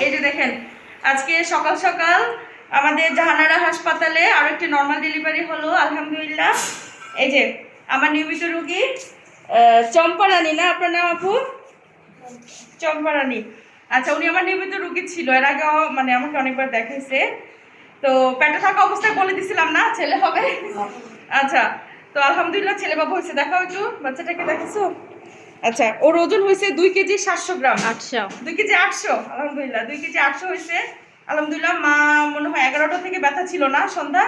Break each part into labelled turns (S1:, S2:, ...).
S1: এই যে দেখেন আজকে সকাল সকাল আমাদের জাহানারা হাসপাতালে আরো একটি নর্মাল ডেলিভারি হলো আলহামদুলিল্লাহ। এই যে আমার নিয়মিত রোগী চম্পা রানী, না আপনার নাম আপু? চম্পা রানী। আচ্ছা, উনি আমার নিয়মিত রোগী ছিল, এর আগেও মানে আমাকে অনেকবার দেখাইছে। তো পেটে থাকা অবস্থায় বলে দিছিলাম না ছেলে হবে। আচ্ছা, তো আলহামদুলিল্লাহ ছেলে বাবু হয়েছে। দেখাও একটু বাচ্চাটাকে, দেখেছো? আচ্ছা, ওর ওজন হয়েছে 2 কেজি 700 গ্রাম।
S2: 800,
S1: 2 কেজি 800, আলহামদুলিল্লাহ 2 কেজি 800 হয়েছে আলহামদুলিল্লাহ। মা মনে হয় 11টা থেকে ব্যথা ছিল না সন্ধ্যা,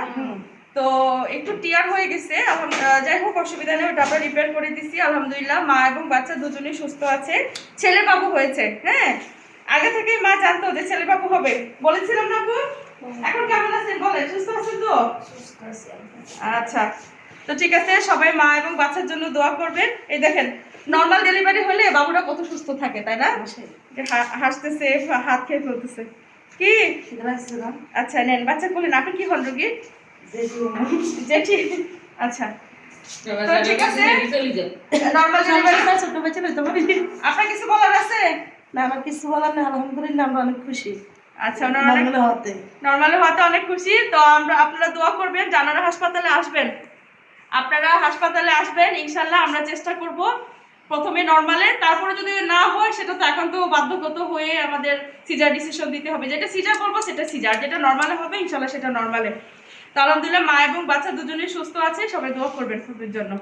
S1: তো একটু টিয়ার হয়ে গেছে। যাই হোক অসুবিধা নেই, ওটা আমরা রিপেয়ার করে দিছি আলহামদুলিল্লাহ। মা এবং বাচ্চা দুজনেই সুস্থ আছে, ছেলে বাবু হয়েছে। হ্যাঁ, আগে থেকেই মা জানতো যে ছেলে বাবু হবে, বলেছিলাম না আপু? এখন কেমন আছেন বলেন, সুস্থ আছেন তো? আচ্ছা, তো ঠিক আছে, সবাই মা এবং বাচ্চার জন্য দোয়া করবেন। এই দেখেন নর্মাল ডেলিভারি হলে বাবুরা কত সুস্থ থাকে, তাই না? হাসতেছে, হাত খেয়ে ফেলতেছে কি? আচ্ছা নেন, বাচ্চা বলেন আপনি কি হন রোগী? জেঠি। আচ্ছা, তো ঠিক আছে, নর্মাল ডেলিভারি ছোট বাচ্চা হইতে পারি। আপনার কিছু বলার আছে?
S3: না, আমার কিছু বলার নেই, আলহামদুলিল্লাহ আমরা অনেক খুশি।
S1: আচ্ছা, নর্মাল হওয়াতে অনেক খুশি। তো আপনারা দোয়া করবেন, জানারা হাসপাতালে আসবেন, আপনারা হাসপাতালে আসবেন ইনশাল্লাহ। আমরা চেষ্টা করব প্রথমে নর্মালে, তারপরে যদি না হয় সেটা তো এখন তো বাধ্যগত হয়ে আমাদের সিজার ডিসিশন দিতে হবে। যেটা সিজার করবো সেটা সিজার, যেটা নর্মালে হবে ইনশাল্লাহ সেটা নর্মালে। তো আলহামদুলিল্লাহ মা এবং বাচ্চা দুজনেই সুস্থ আছে, সবাই দোয়া করবেন খুবের জন্য।